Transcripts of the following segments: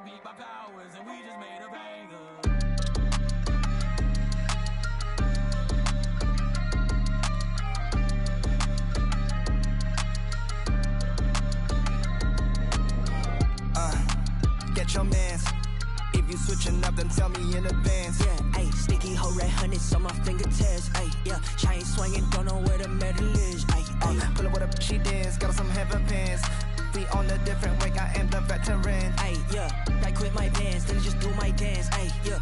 beat by powers, and we just made a banger. Get your mans. If you switching up, then tell me in advance. Yeah, ayy, sticky hoe red hundreds on my fingertips. Ayy, yeah, chain swinging, don't know where the medal is. Ayy, pull up with a she dance, got some heaven pants. We on a different way, I am the veteran. Ayy, yeah, I quit my bands, then I just do my dance. Ayy, yeah,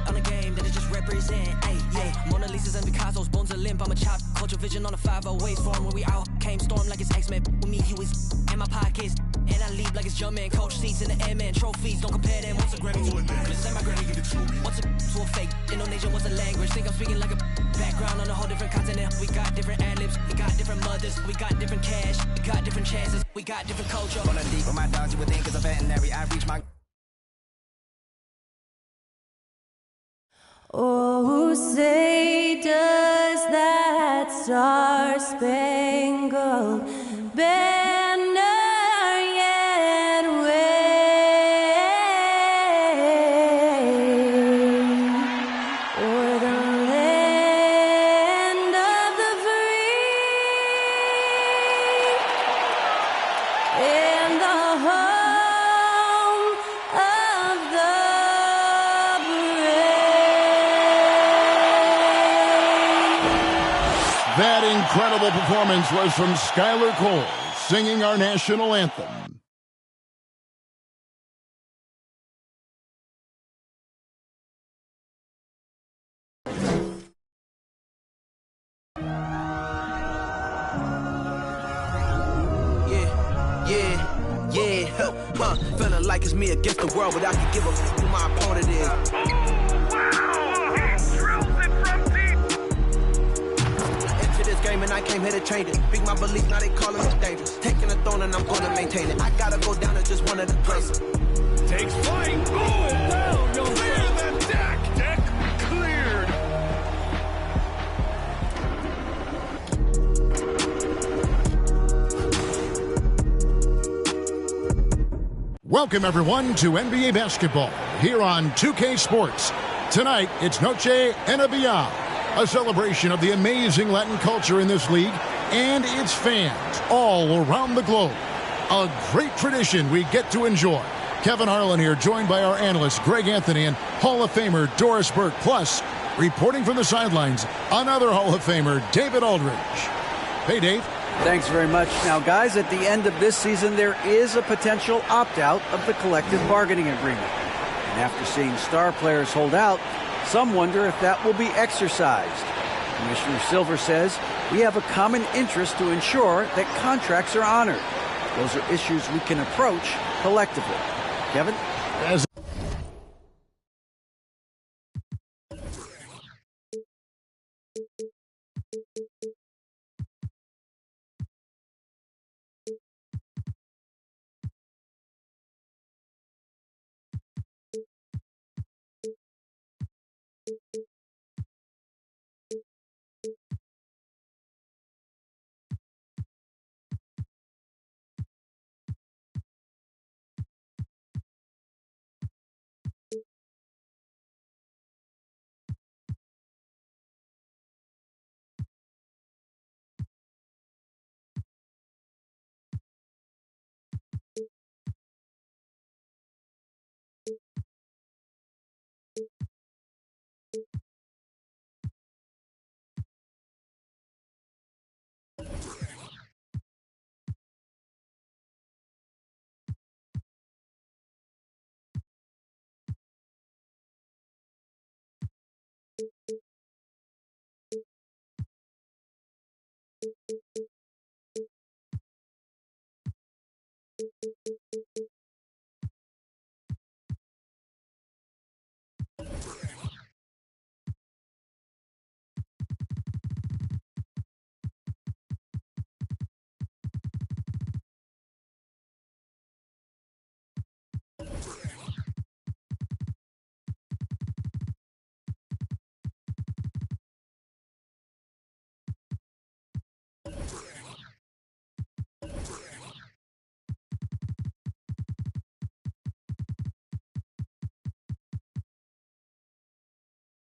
on the game, then I just represent. Ayy, yeah, Mona Lisa's and Picasso's, bones are limp. I'm a chop, culture vision on a 508 form. When we out, came storm like it's X-Men. With me, he was in my pockets. And I leave like it's Jumpman, coach seats in the airman, trophies, don't compare them. What's a Grammy to a name? Send my granny, give it to me. What's a to a fake? Indonesian, what's a language? Think I'm speaking like a background on a whole different continent. We got different ad-libs, we got different mothers, we got different cash, we got different chances, we got different culture. Gonna deep with my dogs, you would think it's a veterinary. I reach my... Oh, say does that star-spangled banner yet wave o'er the land of the free and the home of the That incredible performance was from Skylar Cole, singing our national anthem. Feeling like it's me against the world, but I can give a f who my opponent is. Game and I came here to change it. Big my belief, now they calling it dangerous. Taking the throne and I'm gonna maintain it. I gotta go down to just one of the greats. Takes flight. Oh, down. Clear the deck. Deck cleared. Welcome, everyone, to NBA basketball here on 2K Sports. Tonight, it's Noche NBA, a celebration of the amazing Latin culture in this league and its fans all around the globe. A great tradition we get to enjoy. Kevin Harlan here, joined by our analyst Greg Anthony and Hall of Famer Doris Burke. Plus, reporting from the sidelines, another Hall of Famer, David Aldridge. Hey, Dave. Thanks very much. Now, guys, at the end of this season, there is a potential opt-out of the collective bargaining agreement. And after seeing star players hold out, some wonder if that will be exercised. Commissioner Silver says we have a common interest to ensure that contracts are honored. Those are issues we can approach collectively. Kevin?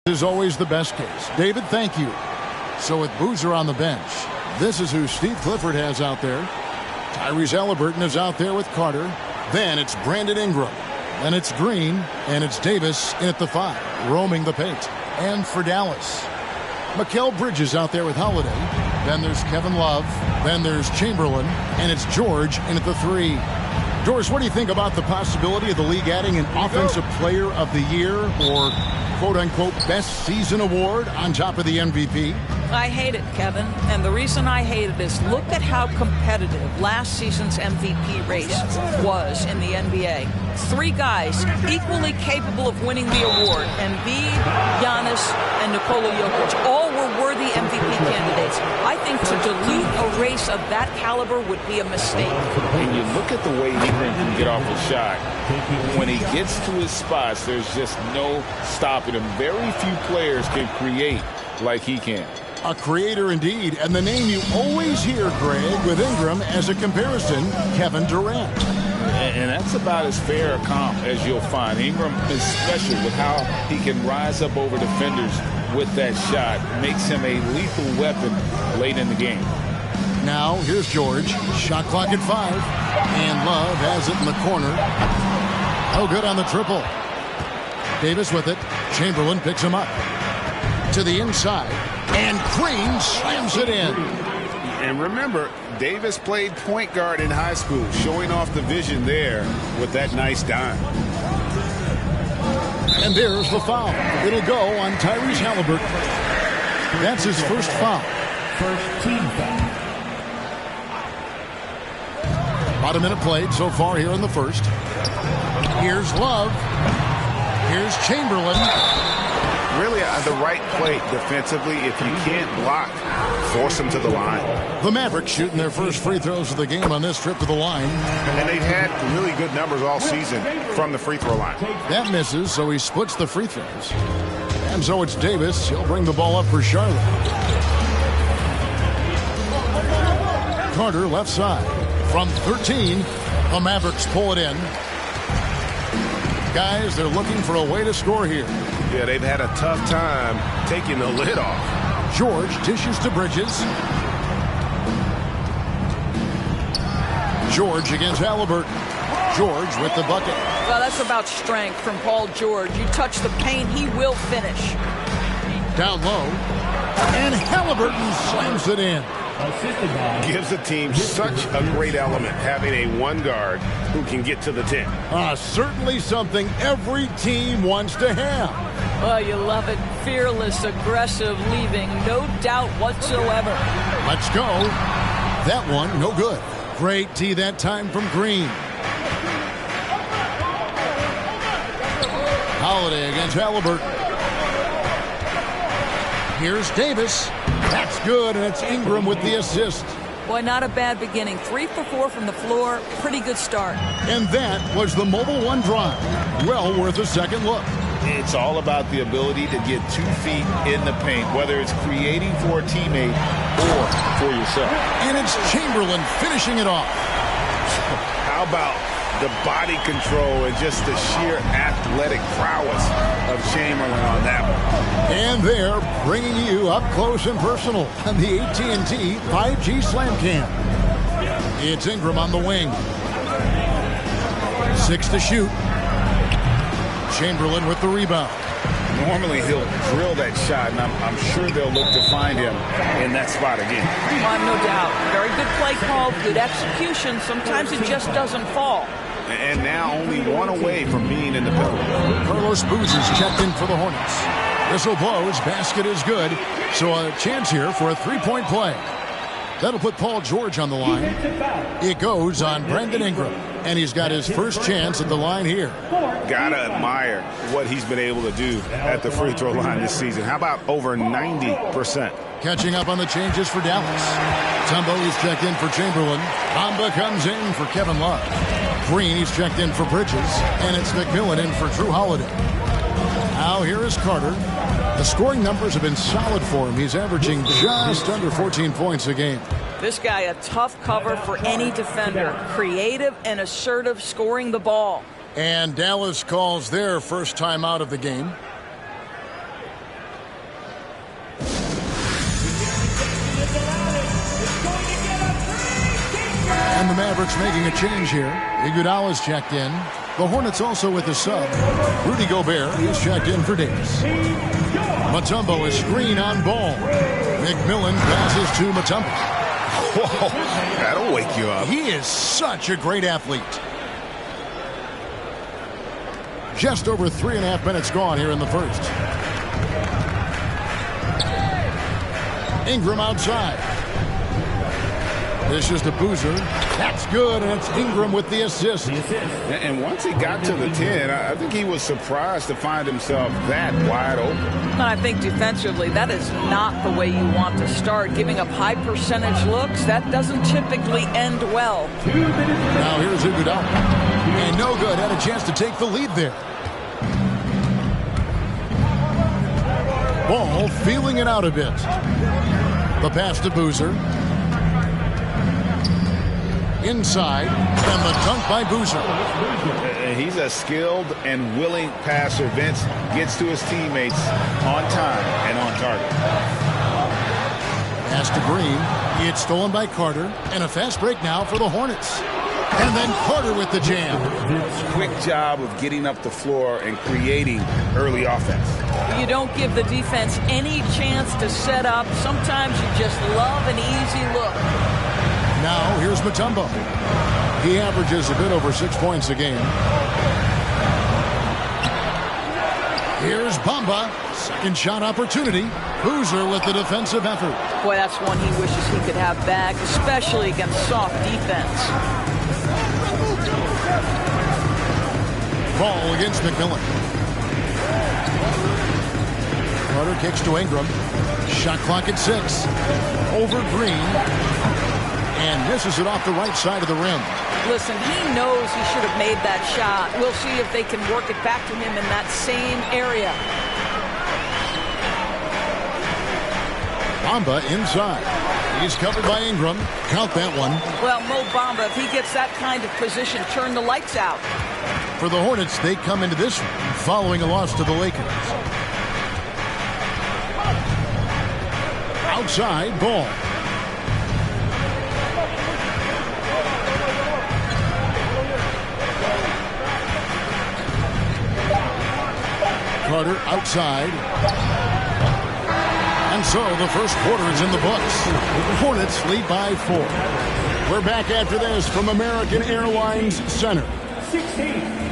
is always the best case. David, thank you. So with Boozer on the bench, this is who Steve Clifford has out there. Tyrese Halliburton is out there with Carter. Then it's Brandon Ingram. Then it's Green. And it's Davis in at the 5, roaming the paint. And for Dallas, Mikal Bridges out there with Holiday. Then there's Kevin Love. Then there's Chamberlain. And it's George in at the 3. Doris, what do you think about the possibility of the league adding an Offensive Player of the Year or quote-unquote best season award on top of the MVP? I hate it, Kevin. And the reason I hate it is look at how competitive last season's MVP race was in the NBA. 3 guys equally capable of winning the award. Embiid, Giannis, and Nikola Jokic. All were worthy MVP candidates. I think to dilute a race of that caliber would be a mistake. And you look at the way Ingram can get off a shot. When he gets to his spots, there's just no stopping him. Very few players can create like he can. A creator indeed, and the name you always hear, Greg, with Ingram as a comparison, Kevin Durant. And that's about as fair a comp as you'll find. Ingram is special with how he can rise up over defenders with that shot. Makes him a lethal weapon late in the game. Now, here's George. Shot clock at 5. And Love has it in the corner. Oh, good on the triple. Davis with it. Chamberlain picks him up. To the inside. And Green slams it in. And remember, Davis played point guard in high school, showing off the vision there with that nice dime. And there's the foul. It'll go on Tyrese Halliburton. That's his first foul. First team foul. About a minute played so far here in the first. Here's Love. Here's Chamberlain. Really the right play defensively. If you can't block, force them to the line. The Mavericks shooting their first free throws of the game on this trip to the line. And they've had really good numbers all season from the free throw line. That misses, so he splits the free throws. And so it's Davis. He'll bring the ball up for Charlotte. Carter left side. From 13, the Mavericks pull it in. Guys, they're looking for a way to score here. Yeah, they've had a tough time taking the lid off. George dishes to Bridges. George against Halliburton. George with the bucket. Well, that's about strength from Paul George. You touch the paint, he will finish. Down low. And Halliburton slams it in. Gives the team such a great element, having a one guard who can get to the 10. Certainly something every team wants to have. Oh, you love it. Fearless, aggressive, leaving no doubt whatsoever. Let's go. That one, no good. Great tee that time from Green. Holiday against Halliburton. Here's Davis. That's good, and it's Ingram with the assist. Boy, not a bad beginning. 3 for 4 from the floor. Pretty good start. And that was the Mobile One drive. Well worth a second look. It's all about the ability to get 2 feet in the paint, whether it's creating for a teammate or for yourself. And it's Chamberlain finishing it off. How about the body control and just the sheer athletic prowess of Chamberlain on that one. And they're bringing you up close and personal on the AT&T 5G Slam Cam. It's Ingram on the wing. 6 to shoot. Chamberlain with the rebound. Normally he'll drill that shot, and I'm sure they'll look to find him in that spot again. Well, no doubt. Very good play call, good execution. Sometimes it just doesn't fall. And now only one away from being in the penalty. Carlos Boozer's checked in for the Hornets. Whistle blows, basket is good. So a chance here for a three-point play. That'll put Paul George on the line. It goes on Brandon Ingram. And he's got his first chance at the line here. Gotta admire what he's been able to do at the free throw line this season. How about over 90%? Catching up on the changes for Dallas. Tumbo, he's checked in for Chamberlain. Bamba comes in for Kevin Love. Green, he's checked in for Bridges. And it's McMillan in for Drew Holiday. Now here is Carter. The scoring numbers have been solid for him. He's averaging just under 14 points a game. This guy, a tough cover for any defender. Creative and assertive scoring the ball. And Dallas calls their first time out of the game. And the Mavericks making a change here. Iguodala's checked in. The Hornets also with a sub. Rudy Gobert is checked in for Davis. Mutombo is screen on ball. McMillan passes to Mutombo. Whoa, that'll wake you up. He is such a great athlete. Just over 3.5 minutes gone here in the first. Ingram outside. This is to Boozer. That's good, and it's Ingram with the assist. And once he got to the 10, I think he was surprised to find himself that wide open. And I think defensively, that is not the way you want to start. Giving up high percentage looks, that doesn't typically end well. Now here's Iguodala. And no good. Had a chance to take the lead there. Ball feeling it out a bit. The pass to Boozer. Inside, and the dunk by Boozer. He's a skilled and willing passer. Vince gets to his teammates on time and on target. Pass to Green. It's stolen by Carter. And a fast break now for the Hornets. And then Carter with the jam. Quick job of getting up the floor and creating early offense. You don't give the defense any chance to set up. Sometimes you just love an easy look. Now, here's Mutombo. He averages a bit over 6 points a game. Here's Bamba. Second shot opportunity. Boozer with the defensive effort. Boy, that's one he wishes he could have back, especially against soft defense. Ball against McMillan. Carter kicks to Ingram. Shot clock at 6. Over Green. And misses it off the right side of the rim. Listen, he knows he should have made that shot. We'll see if they can work it back to him in that same area. Bamba inside. He's covered by Ingram. Count that one. Well, Mo Bamba, if he gets that kind of position, turn the lights out. For the Hornets, they come into this one following a loss to the Lakers. Outside, ball. Carter outside. And so the first quarter is in the books. The Hornets lead by 4. We're back after this from American Airlines Center. 16.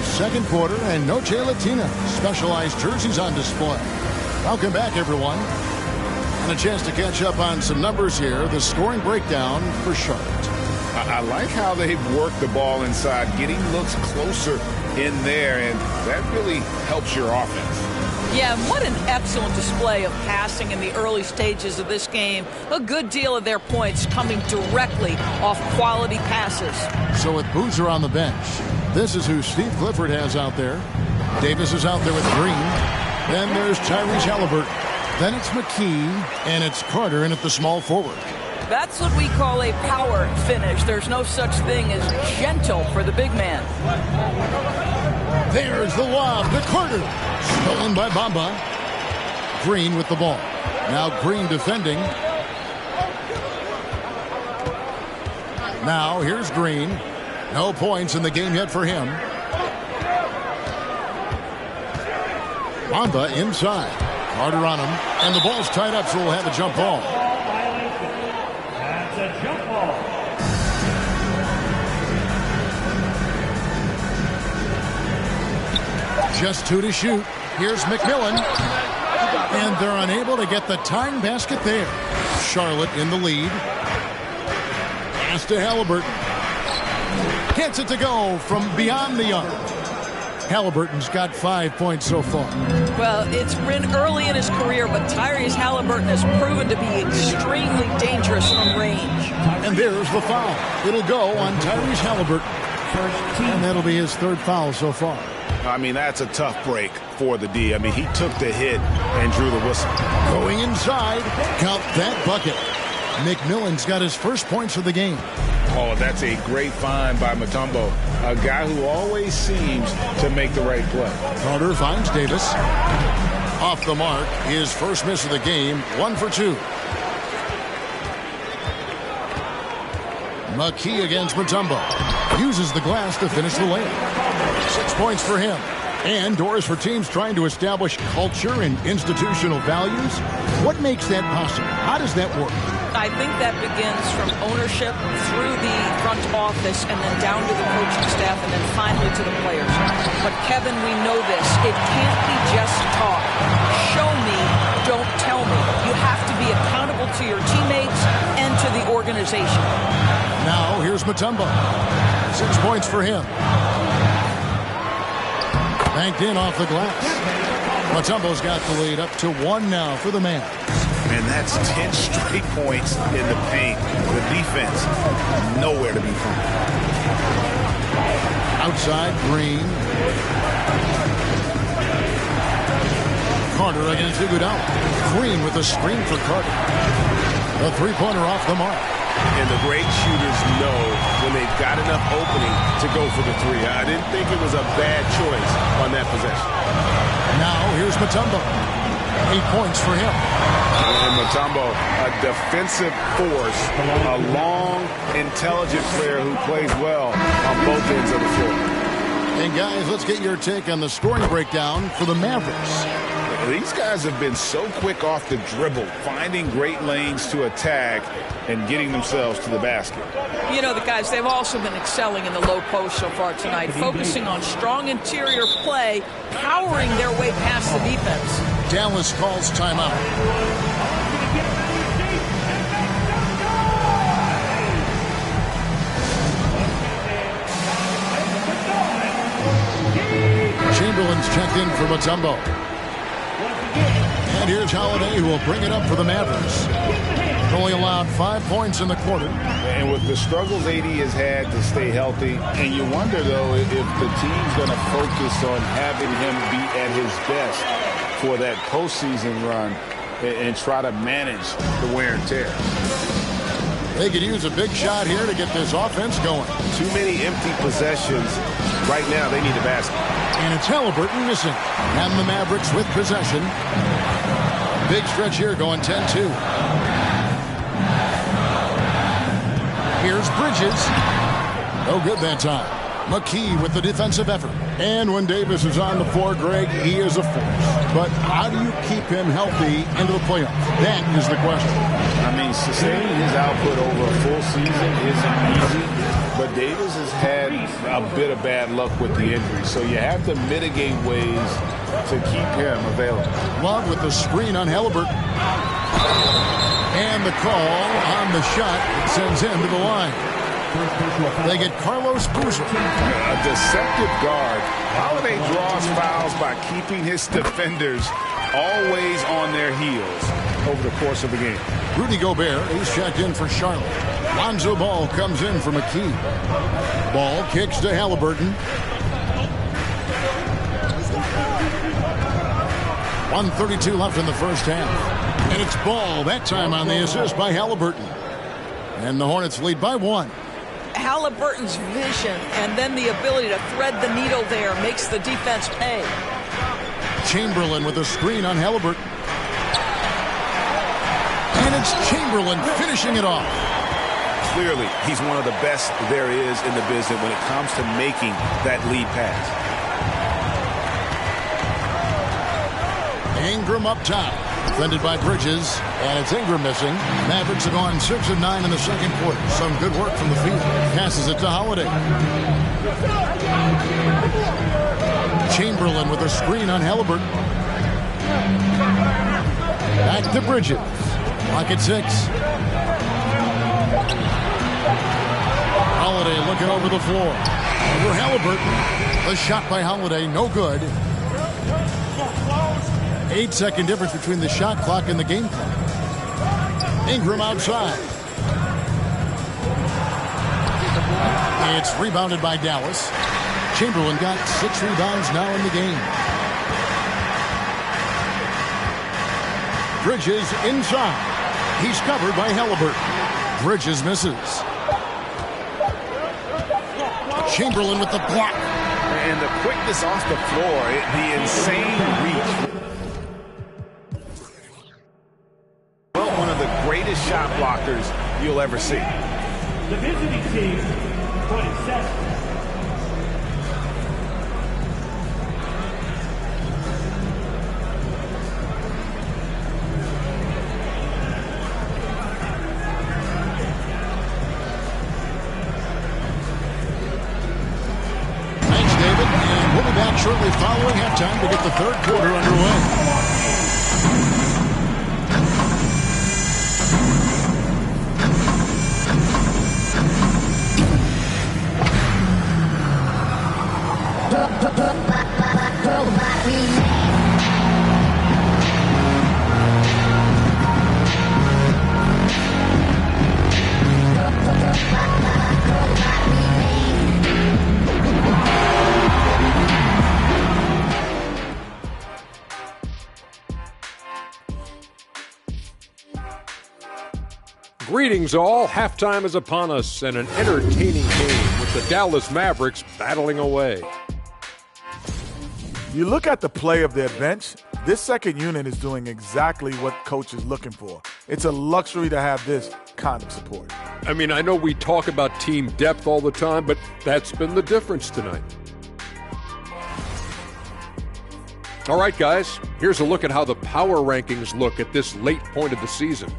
Second quarter, and Noche Latina specialized jerseys on display. Welcome back, everyone. And a chance to catch up on some numbers here. The scoring breakdown for Charlotte. I like how they've worked the ball inside, getting looks closer in there, and that really helps your offense. Yeah, what an excellent display of passing in the early stages of this game. A good deal of their points coming directly off quality passes. So with Boozer on the bench, this is who Steve Clifford has out there. Davis is out there with Green. Then there's Tyrese Halliburton. Then it's McKee, and it's Carter in at the small forward. That's what we call a power finish. There's no such thing as gentle for the big man. There's the lob to Carter. Stolen by Bamba. Green with the ball. Now Green defending. Now here's Green. No points in the game yet for him. Bamba inside. Carter on him. And the ball's tied up, so we'll have a jump ball. That's a jump ball. Just 2 to shoot. Here's McMillan. And they're unable to get the tying basket there. Charlotte in the lead. Pass to Halliburton. Gets it to go from beyond the arc. Halliburton's got 5 points so far. Well, it's been early in his career, but Tyrese Halliburton has proven to be extremely dangerous from range. And there's the foul. It'll go on Tyrese Halliburton. And that'll be his 3rd foul so far. I mean, that's a tough break for the D. I mean, he took the hit and drew the whistle. Going inside. Count that bucket. McMillan's got his first points of the game. Oh, that's a great find by Mutombo, a guy who always seems to make the right play. Carter finds Davis. Off the mark, his first miss of the game, 1 for 2. McKee against Mutombo. Uses the glass to finish the layup. 6 points for him. And doors for teams trying to establish culture and institutional values. What makes that possible? How does that work? I think that begins from ownership through the front office and then down to the coaching staff and then finally to the players. But Kevin, we know this. It can't be just talk. Show me, don't tell me. You have to be accountable to your teammates and to the organization. Now here's Mutombo. 6 points for him. Banked in off the glass. Mutombo's got the lead up to 1 now for the Mavs. And that's 10 straight points in the paint. The defense, nowhere to be found. Outside, Green. Carter against Iguodala. Green with a screen for Carter. A three-pointer off the mark. And the great shooters know when they've got enough opening to go for the three. I didn't think it was a bad choice on that possession. Now here's Mutombo. 8 points for him. And Mutombo, a defensive force, a long, intelligent player who plays well on both ends of the floor. And guys, let's get your take on the scoring breakdown for the Mavericks. These guys have been so quick off the dribble, finding great lanes to attack and getting themselves to the basket. You know, the guys, they've also been excelling in the low post so far tonight, focusing on strong interior play, powering their way past the defense. Dallas calls timeout. Chamberlain's checked in for Mutombo. And here's Holiday, who will bring it up for the Mavericks. Only allowed 5 points in the quarter. And with the struggles AD has had to stay healthy, and you wonder, though, if the team's going to focus on having him be at his best for that postseason run and try to manage the wear and tear. They could use a big shot here to get this offense going. Too many empty possessions. Right now, they need a basket. And it's Halliburton missing. And the Mavericks with possession. Big stretch here going 10-2. Here's Bridges. No good that time. McKee with the defensive effort. And when Davis is on the floor, Greg, he is a force. But how do you keep him healthy into the playoffs? That is the question. I mean, sustaining his output over a full season isn't easy, but Davis has had a bit of bad luck with the injury, so you have to mitigate ways to keep him available. Love with the screen on Halliburton. And the call on the shot that sends him to the line. They get Carlos Boozer. A deceptive guard. Holiday draws fouls by keeping his defenders always on their heels over the course of the game. Rudy Gobert is checked in for Charlotte. Lonzo Ball comes in for McKee. Ball kicks to Halliburton. 1:32 left in the first half. And it's Ball, that time on the assist by Halliburton. And the Hornets lead by 1. Halliburton's vision and then the ability to thread the needle there makes the defense pay. Chamberlain with a screen on Halliburton. And it's Chamberlain finishing it off. Clearly, he's one of the best there is in the business when it comes to making that lead pass. Ingram up top. Defended by Bridges, and it's Ingram missing. Mavericks have gone 6 of 9 in the second quarter. Some good work from the field. Passes it to Holiday. Chamberlain with a screen on Halliburton. Back to Bridges. Clock at 6. Holiday looking over the floor. Over Halliburton. The shot by Holiday, no good. 8-second difference between the shot clock and the game clock. Ingram outside. It's rebounded by Dallas. Chamberlain got 6 rebounds now in the game. Bridges inside. He's covered by Halliburton. Bridges misses. Chamberlain with the block. And the quickness off the floor, the insane reach. Well, one of the greatest shot blockers you'll ever see. The visiting team, 27. Shortly following halftime to get the third quarter underway. Greetings all. Halftime is upon us and an entertaining game with the Dallas Mavericks battling away. You look at the play of their bench, this second unit is doing exactly what coach is looking for. It's a luxury to have this kind of support. I mean, I know we talk about team depth all the time, but that's been the difference tonight. All right, guys, here's a look at how the power rankings look at this late point of the season.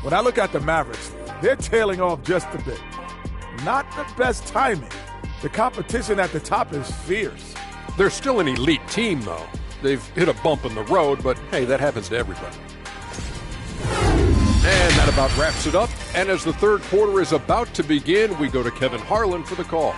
When I look at the Mavericks, they're tailing off just a bit. Not the best timing. The competition at the top is fierce. They're still an elite team, though. They've hit a bump in the road, but hey, that happens to everybody. And that about wraps it up. And as the third quarter is about to begin, we go to Kevin Harlan for the call.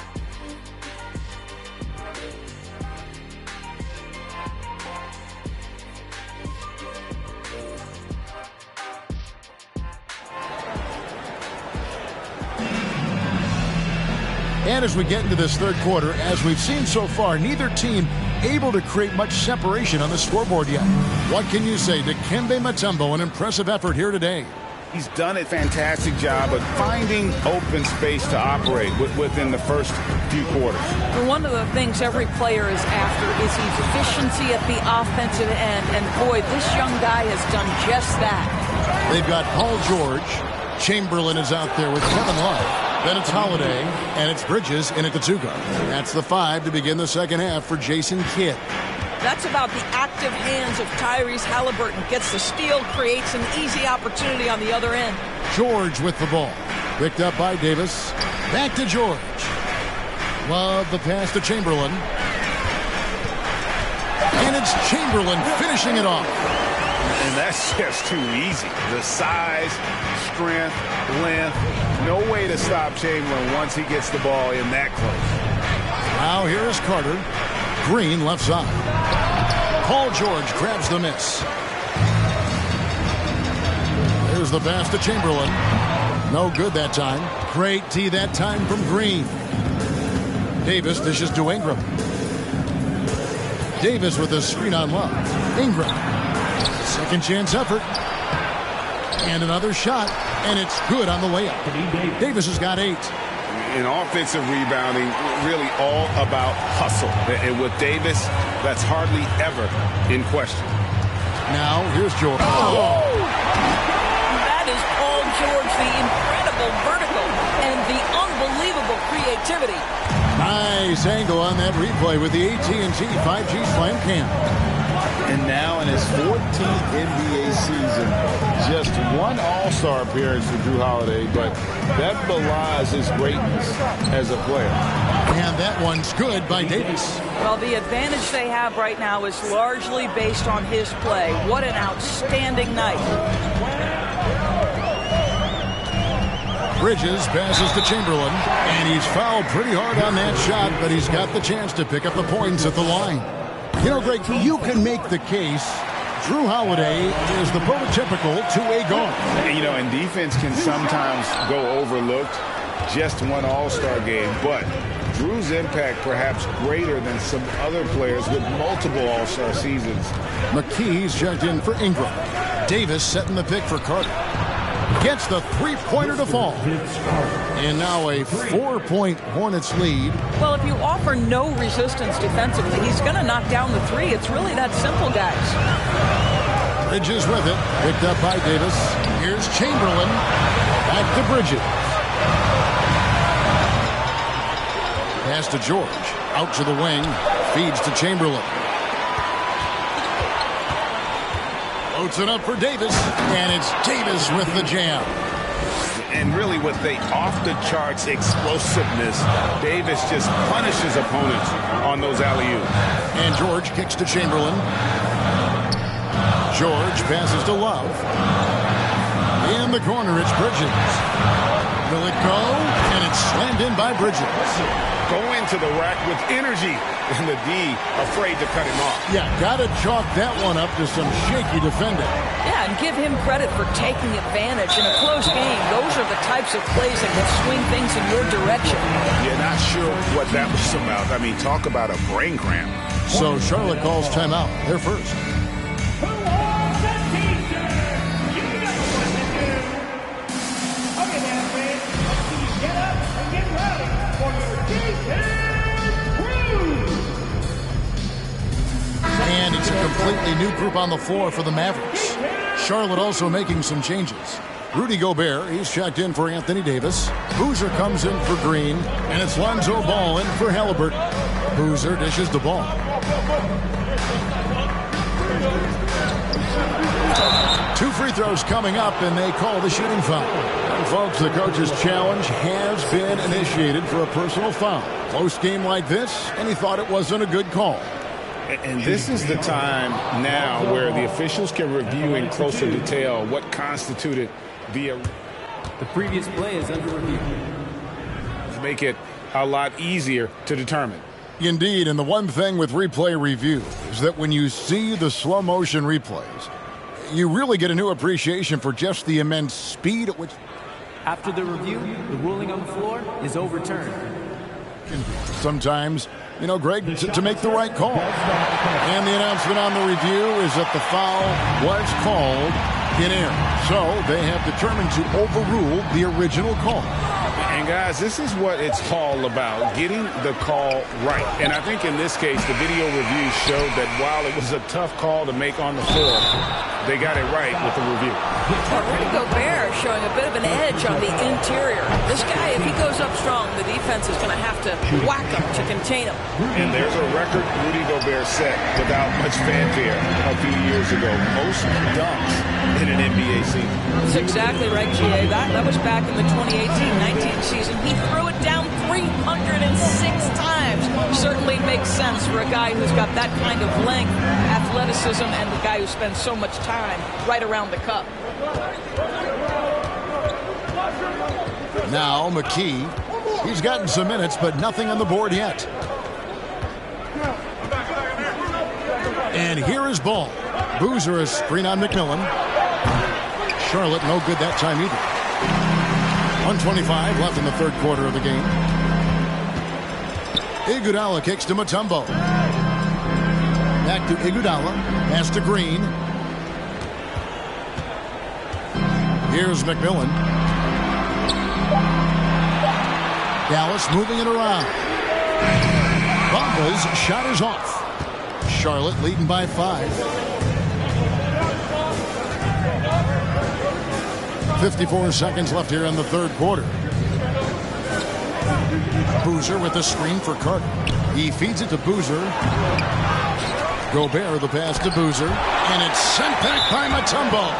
And as we get into this third quarter, as we've seen so far, neither team able to create much separation on the scoreboard yet. What can you say to Dikembe Mutombo? An impressive effort here today. He's done a fantastic job of finding open space to operate within the first few quarters. One of the things every player is after is efficiency at the offensive end. And boy, this young guy has done just that. They've got Paul George. Chamberlain is out there with Kevin Love. Then it's Holiday, and it's Bridges in at the 2 guard. That's the 5 to begin the second half for Jason Kidd. That's about the active hands of Tyrese Halliburton. Gets the steal, creates an easy opportunity on the other end. George with the ball. Picked up by Davis. Back to George. Love the pass to Chamberlain. And it's Chamberlain finishing it off. And that's just too easy. The size, strength, length. No way to stop Chamberlain once he gets the ball in that close. Now here is Carter. Green left side. Paul George grabs the miss. There's the pass to Chamberlain. No good that time. Great tee that time from Green. Davis dishes to Ingram. Davis with a screen on Love. Ingram. Second chance effort. And another shot. And it's good on the way up. Davis has got 8. In offensive rebounding, really all about hustle. And with Davis, that's hardly ever in question. Now, here's George. Oh! That is Paul George, the incredible vertical and the unbelievable creativity. Nice angle on that replay with the AT&T 5G Slam Cam. And now in his 14th NBA season, just one All-Star appearance for Jrue Holiday, but that belies his greatness as a player. And that one's good by Davis. Well, the advantage they have right now is largely based on his play. What an outstanding night. Bridges passes to Chamberlain, and he's fouled pretty hard on that shot, but he's got the chance to pick up the points at the line. You know, Greg, you can make the case Jrue Holiday is the prototypical two-way guard. You know, and defense can sometimes go overlooked. Just one All-Star game, but Jrue's impact perhaps greater than some other players with multiple All-Star seasons. McKee's checked in for Ingram. Davis setting the pick for Carter. gets the three-pointer to fall. And now a 4-point Hornets lead. Well, if you offer no resistance defensively, he's going to knock down the three. It's really that simple, guys. Bridges with it. Picked up by Davis. Here's Chamberlain. Back to Bridges. Pass to George. Out to the wing. Feeds to Chamberlain. Loads it up for Davis. And it's Davis with the jam. And really with the off-the-charts explosiveness, Davis just punishes opponents on those alley-oops. And George kicks to Chamberlain. George passes to Love. In the corner, it's Bridges. Will it go? And it's slammed in by Bridges. Go into the rack with energy, and the D afraid to cut him off. Yeah, got to chalk that one up to some shaky defending. Yeah, and give him credit for taking advantage. In a close game, those are the types of plays that can swing things in your direction. You're not sure what that was about. I mean, talk about a brain cramp. So Charlotte calls timeout. They're first. And it's a completely new group on the floor for the Mavericks. Charlotte also making some changes. Rudy Gobert, he's checked in for Anthony Davis. Boozer comes in for Green. And it's Lonzo Ball in for Halliburton. Boozer dishes the ball. Two free throws coming up, and they call the shooting foul. And folks, the coach's challenge has been initiated for a personal foul. Close game like this, and he thought it wasn't a good call. And this is the time now where the officials can review in closer detail what constituted the previous play is under review. To make it a lot easier to determine. Indeed, and the one thing with replay review is that when you see the slow motion replays, you really get a new appreciation for just the immense speed at which... After the review, the ruling on the floor is overturned. Sometimes, you know, Greg, to make the right call. And the announcement on the review is that the foul was called in error. So they have determined to overrule the original call. And guys, this is what it's all about, getting the call right. And I think in this case, the video review showed that while it was a tough call to make on the floor, they got it right with the review. Rudy Gobert showing a bit of an edge on the interior. This guy, if he goes up strong, the defense is going to have to whack him to contain him. And there's a record Rudy Gobert set without much fanfare a few years ago. Most dunks in an NBA season. That's exactly right, G.A. That was back in the 2018-19 season. He threw it down 306 times. Certainly makes sense for a guy who's got that kind of length, athleticism, and the guy who spends so much time right around the cup. Now McKee, he's gotten some minutes, but nothing on the board yet. And here is Ball. Boozer, a screen on McMillan. Charlotte no good that time either. 1:25 left in the third quarter of the game. Iguodala kicks to Mutombo. Back to Iguodala. Pass to Green. Here's McMillan. Dallas moving it around. Bamba's shot is off. Charlotte leading by 5. 54 seconds left here in the third quarter. Boozer with the screen for Carter. He feeds it to Boozer. Gobert the pass to Boozer. And it's sent back by Mutombo.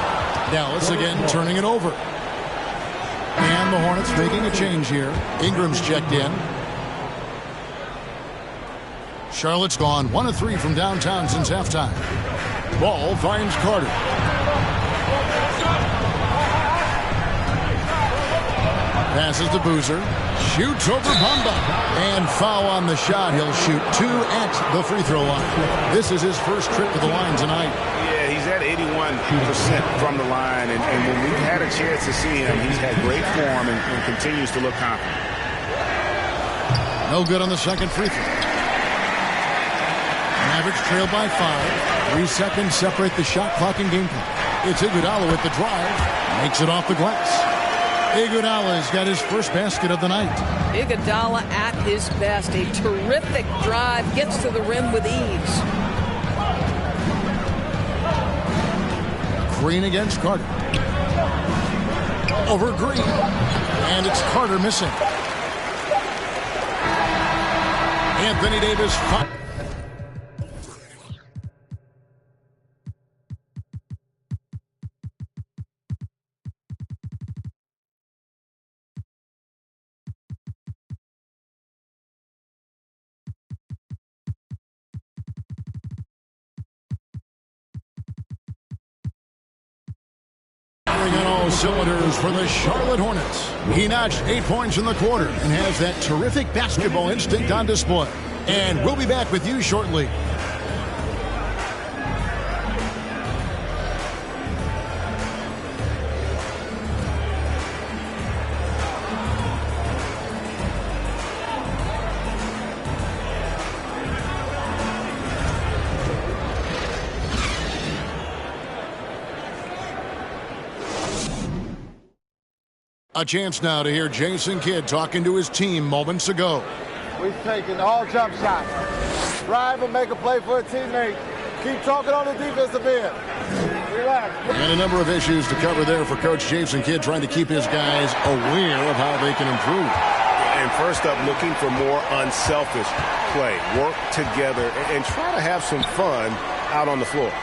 Dallas again turning it over. And the Hornets making a change here. Ingram's checked in. Charlotte's gone 1 of 3 from downtown since halftime. Ball finds Carter. Passes to Boozer. Shoots over Bamba. And foul on the shot. He'll shoot 2 at the free throw line. This is his first trip to the line tonight. Yeah, he's at 81% from the line. And when we've had a chance to see him, he's had great form and continues to look confident. No good on the second free throw. Mavericks trail by 5. 3 seconds separate the shot clock and game clock. It's Iguodala with the drive. Makes it off the glass. Iguodala's got his first basket of the night. Iguodala at his best. A terrific drive. Gets to the rim with ease. Green against Carter. Over Green. And it's Carter missing. Anthony Davis. On all cylinders for the Charlotte Hornets. He notched 8 points in the quarter and has that terrific basketball instinct on display. And we'll be back with you shortly. A chance now to hear Jason Kidd talking to his team moments ago. We've taken all jump shots. Drive and make a play for a teammate. Keep talking on the defensive end. Relax. And a number of issues to cover there for Coach Jason Kidd, trying to keep his guys aware of how they can improve. And first up, looking for more unselfish play. Work together and try to have some fun out on the floor.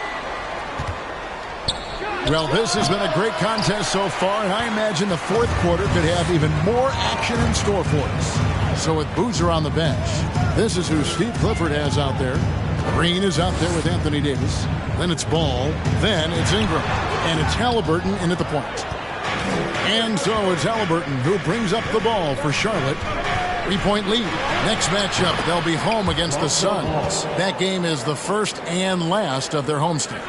Well, this has been a great contest so far, and I imagine the fourth quarter could have even more action in store for us. So with Boozer on the bench, this is who Steve Clifford has out there. Green is out there with Anthony Davis. Then it's Ball. Then it's Ingram. And it's Halliburton in at the point. And so it's Halliburton who brings up the ball for Charlotte. 3-point lead. Next matchup, they'll be home against the Suns. That game is the first and last of their homestand.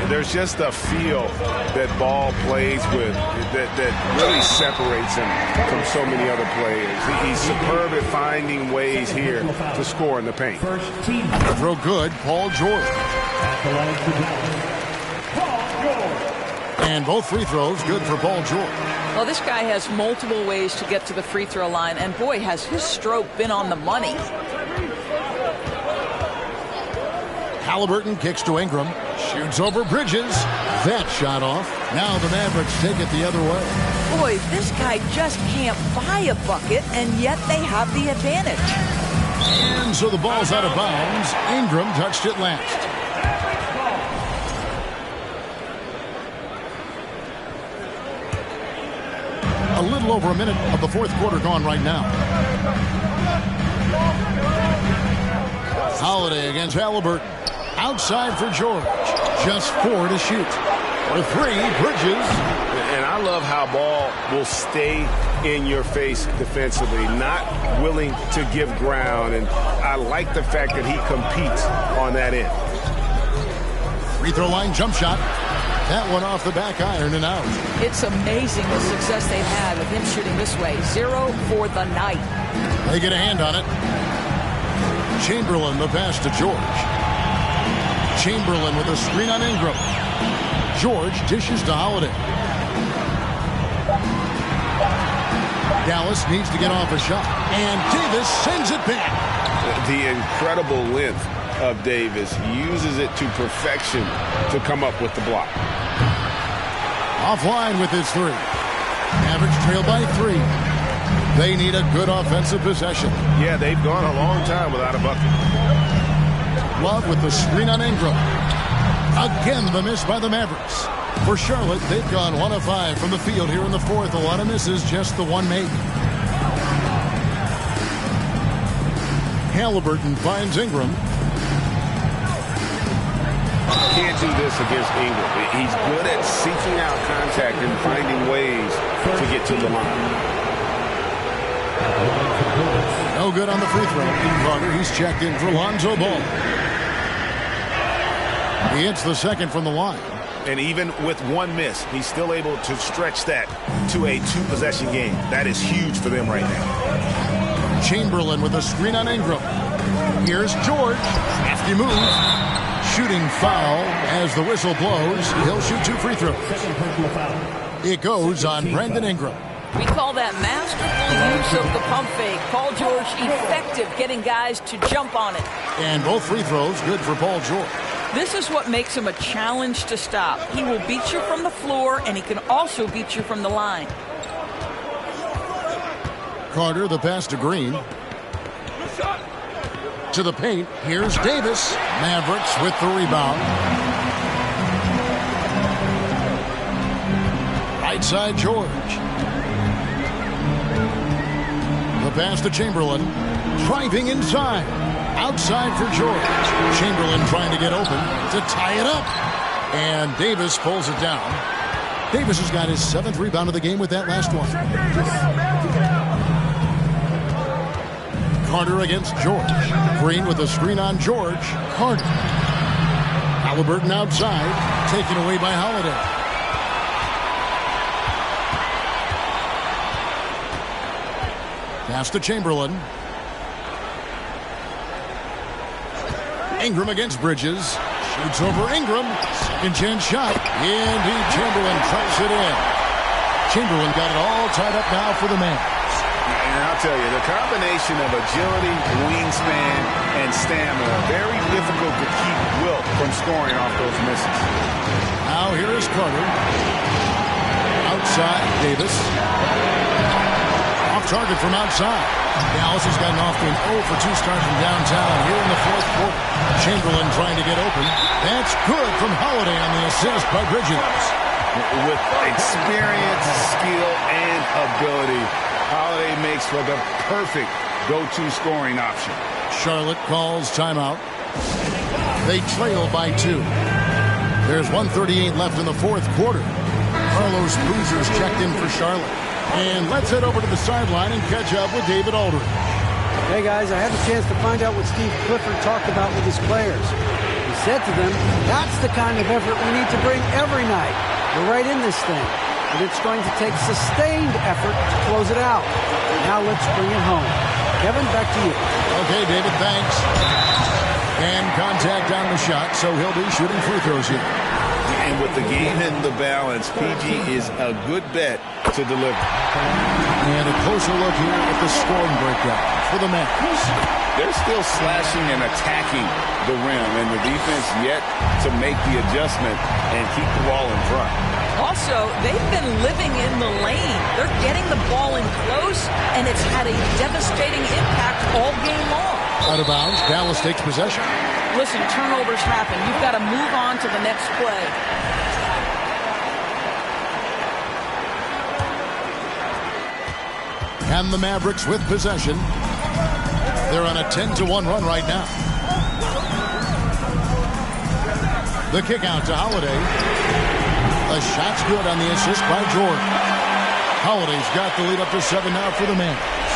There's just a feel that Ball plays with that really separates him from so many other players. He's superb at finding ways here to score in the paint. Throw good, Paul George. And both free throws good for Paul George. Well, this guy has multiple ways to get to the free throw line, and boy, has his stroke been on the money. Halliburton kicks to Ingram. Shoots over Bridges. That shot off. Now the Mavericks take it the other way. Boy, this guy just can't buy a bucket, and yet they have the advantage. And so the ball's out of bounds. Ingram touched it last. A little over a minute of the fourth quarter gone right now. Holiday against Halliburton. Outside for George. Just 4 to shoot. For 3, Bridges. And I love how Ball will stay in your face defensively, not willing to give ground. And I like the fact that he competes on that end. Free throw line jump shot. That one off the back iron and out. It's amazing the success they've had with him shooting this way. 0 for the night. They get a hand on it. Chamberlain the pass to George. Chamberlain with a screen on Ingram. George dishes to Holiday. Dallas needs to get off a shot. And Davis sends it back. The incredible length of Davis uses it to perfection to come up with the block. Offline with his 3. Average trail by 3. They need a good offensive possession. Yeah, they've gone a long time without a bucket. Love with the screen on Ingram. Again, the miss by the Mavericks. For Charlotte, they've gone 1 of 5 from the field here in the fourth. A lot of misses, just the one made. Halliburton finds Ingram. Can't do this against Ingram. He's good at seeking out contact and finding ways to get to the line. No good on the free throw. Carter, he's checked in for Lonzo Ball. He hits the second from the line. And even with one miss, he's still able to stretch that to a 2-possession game. That is huge for them right now. Chamberlain with a screen on Ingram. Here's George. Hefty move. Shooting foul as the whistle blows. He'll shoot 2 free throws. Second personal foul. It goes on Brandon Ingram. We call that masterful use of the pump fake. Paul George effective getting guys to jump on it. And both free throws good for Paul George. This is what makes him a challenge to stop. He will beat you from the floor, and he can also beat you from the line. Carter, the pass to Green. To the paint. Here's Davis. Mavericks with the rebound. Right side, George. The pass to Chamberlain. Driving inside. Outside for George. Chamberlain trying to get open to tie it up. And Davis pulls it down. Davis has got his 7th rebound of the game with that last one. Carter against George. Green with a screen on George. Carter. Halliburton outside. Taken away by Holiday. Pass to Chamberlain. Ingram against Bridges. Shoots over Ingram. Second chance shot. Indeed, Chamberlain tries it in. Chamberlain got it all tied up now for the man. And I'll tell you, the combination of agility, wingspan, and stamina, very difficult to keep Wilt from scoring off those misses. Now here is Carter. Outside, Davis. Off target from outside. Dallas has gotten off to an 0 for 2 start from downtown here in the 4th quarter. Chamberlain trying to get open. That's good from Holiday on the assist by Bridges. With experience, skill, and ability, Holiday makes for the perfect go-to scoring option. Charlotte calls timeout. They trail by 2. There's 1:38 left in the 4th quarter. Carlos Boozer's checked in for Charlotte. And let's head over to the sideline and catch up with David Aldridge. Hey guys, I had a chance to find out what Steve Clifford talked about with his players. He said to them, that's the kind of effort we need to bring every night. We're right in this thing, but it's going to take sustained effort to close it out. Now let's bring it home. Kevin, back to you. Okay, David, thanks. And contact on the shot, so he'll be shooting free throws here. And with the game in the balance, PG is a good bet to deliver. And a closer look here at the scoring breakdown for the Mavericks. They're still slashing and attacking the rim, and the defense yet to make the adjustment and keep the ball in front. Also, they've been living in the lane. They're getting the ball in close, and it's had a devastating impact all game long. Out of bounds, Dallas takes possession. Listen, turnovers happen. You've got to move on to the next play. And the Mavericks with possession. They're on a 10-1 run right now. The kick out to Holiday. The shot's good on the assist by Jordan. Holiday's got the lead up to 7 now for the Mavericks.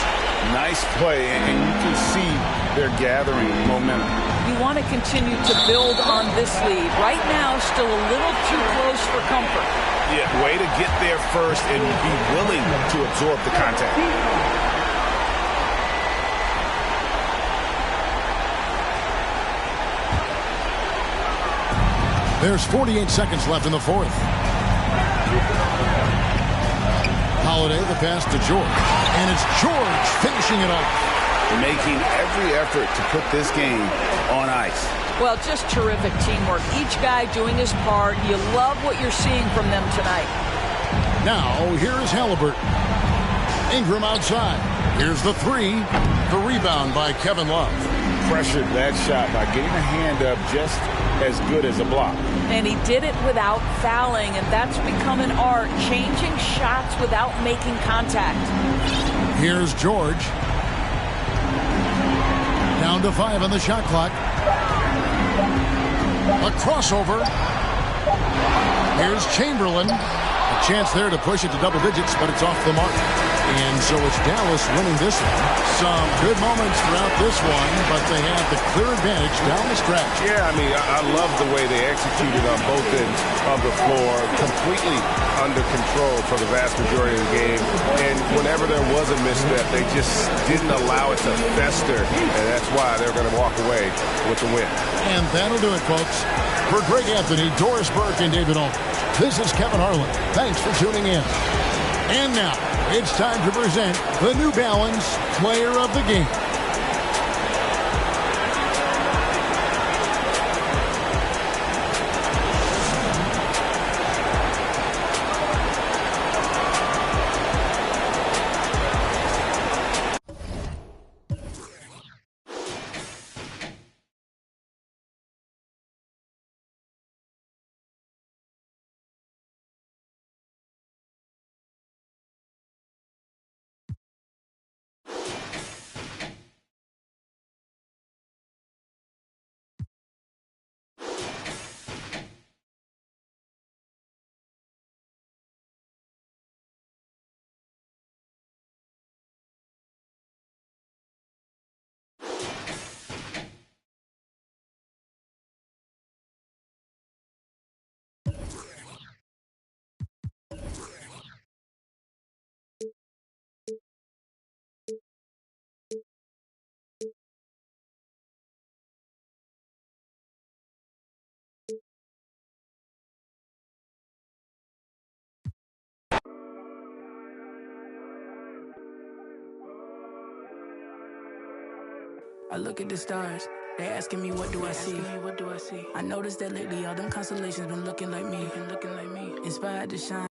Nice play, and you can see they're gathering momentum. You want to continue to build on this lead. Right now, still a little too close for comfort. Yeah, way to get there first and be willing to absorb the contact. There's 48 seconds left in the 4th. Holiday, the pass to George. And it's George finishing it off. Making every effort to put this game on ice. Well, just terrific teamwork. Each guy doing his part. You love what you're seeing from them tonight. Now, here's Halliburton. Ingram outside. Here's the 3. The rebound by Kevin Love. Pressured that shot by getting a hand up just as good as a block. And he did it without fouling, and that's become an art, changing shots without making contact. Here's George. Down to 5 on the shot clock. A crossover. Here's Chamberlain. A chance there to push it to double digits, but it's off the mark. And so it's Dallas winning this one. Some good moments throughout this one, but they have the clear advantage down the stretch. Yeah, I mean, I love the way they executed on both ends of the floor, completely under control for the vast majority of the game. And whenever there was a misstep, they just didn't allow it to fester, and that's why they're going to walk away with the win. And that'll do it, folks. For Greg Anthony, Doris Burke, and David Aldridge, this is Kevin Harlan. Thanks for tuning in. And now, it's time to present the New Balance Player of the Game. I look at the stars, they asking me what do I see? I noticed that lately all them constellations been looking like me, inspired to shine.